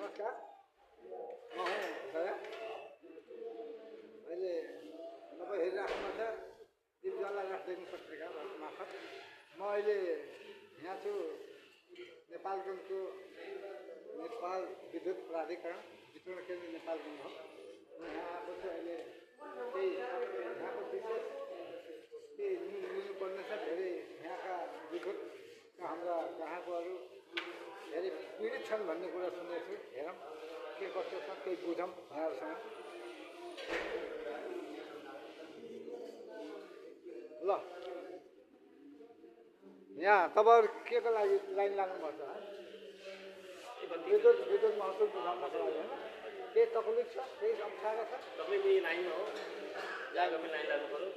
नमस्कार म हुँ दया अहिले तपाईँ हेरिराख्नु छ दिपजला राष्ट्रिय पत्रिका मार्फत म अहिले यहाँ छु नेपालगञ्जको नेपाल विद्युत प्राधिकरण वितरण केन्द्र नेपालगञ्ज हो म यहाँ आएको छु अहिले केही यहाँको विशेष के लिनुपर्ने छ धेरै यहाँका विद्युतका हाम्रा ग्राहकहरू धेरै पीडित छन् भन्ने कुरा सुनेको छु हेरौँ के कस्तो छ केही बुझौँ उहाँहरूसँग ल यहाँ तपाईँहरू के को लागि लाइन लाग्नुपर्छ विद्युत महसुल बुझाउनको लागि होइन केही तकलिफ छ केही समस्या छ तकलिफ यही लाइन हो जहाँ गए लाइन लाग्नु पर्यो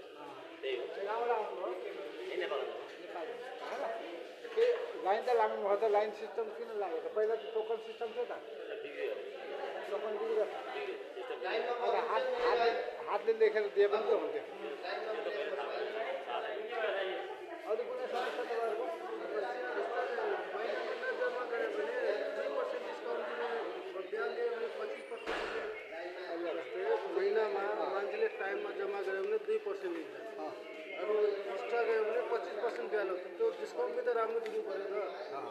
त्यही हो कहाँबाट आउनुभयो नेपाल नेपाल होइन के लाइन त लाग्नुभयो त लाइन सिस्टम किन लाग्यो त पहिला त टोकन सिस्टम थियो त टोकन बिग्रियो हातले लेखेर दिए पनि त हुन्थ्यो अरू कुनै समस्या तपाईँहरूको महिनामा मान्छेले टाइममा जम्मा गऱ्यो भने 2% दिन्छ अरू एक्स्ट्रा गयो भने 25% ब्याज आउँछ त्यो डिस्काउन्ट पनि त राम्रो दिनु पऱ्यो त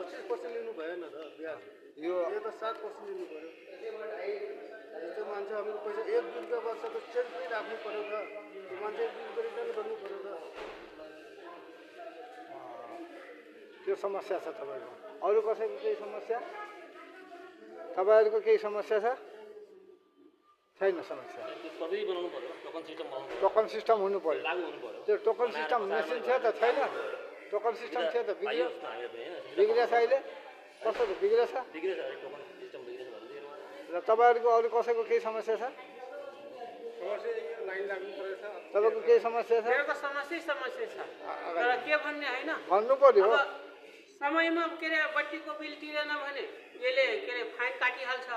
25% लिनु भएन त ब्याज यो त 7% लिनु पऱ्यो जस्तो मान्छे हाम्रो पैसा 1 रुपियाँ वर्ष त चेन्ज पनि राख्नु पऱ्यो त मान्छे 1 रुपियाँ रिटर्न गर्नु पऱ्यो त त्यो समस्या छ तपाईँको अरू कसैको केही समस्या तपाईँहरूको केही समस्या छ छैन समस्या पद्धति बनाउनु पर्यो टोकन सिस्टम बनाउनु पर्यो टोकन सिस्टम हुनु पर्यो लागु हुनु पर्यो त्यो टोकन सिस्टम मेसिन थियो त छैन टोकन सिस्टम थियो त बिग्रियो बिग्रिएछ अहिले कस्तो त बिग्रिएछ बिग्रेछ टोकन सिस्टम बिग्रेछ भन्दै र तपाईँहरूको अरू कसैको केही समस्या छ लाइन लाग्नु पऱ्यो त तपाईँको केही समस्या छ मेरो त समस्या छ तर के भन्ने होइन भन्नु पर्यो अब समयमा के अरे बत्तीको बिल तिरेन भने यसले के अरे फाइन काटिहाल्छ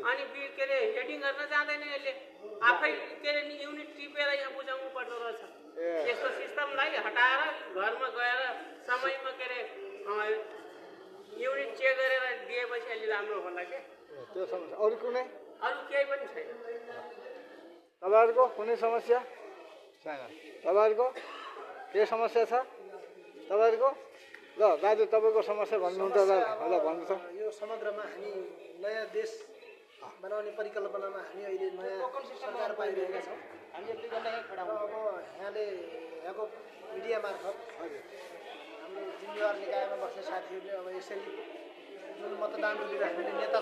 अनि के अरे हेडिङ गर्न जाँदैन यसले आफै के अरे युनिट टिपेर यहाँ बुझाउनु पर्दो रहेछ यस्तो सिस्टमलाई हटाएर घरमा गएर समयमा के अरे युनिट चेक गरेर दिएपछि अहिले राम्रो होला के त्यो समस्या अरू कुनै अरू केही पनि छैन तपाईँहरूको कुनै समस्या छैन तपाईँहरूको के समस्या छ तपाईँहरूको ल दाजु तपाईँको समस्या भन्नुहुन्छ ल भन्नु त यो समग्रमा हामी नयाँ देश बनाउने परिकल्पनामा हामी अहिले नयाँ सरकार पाइरहेका छौँ हामीले दुई घन्टा यहाँ खडा अब यहाँले यहाँको मिडिया मार्फत हाम्रो जिम्मेवार निकायमा बस्ने साथीहरूले अब यसरी जुन मतदान गरेर हामीले नेता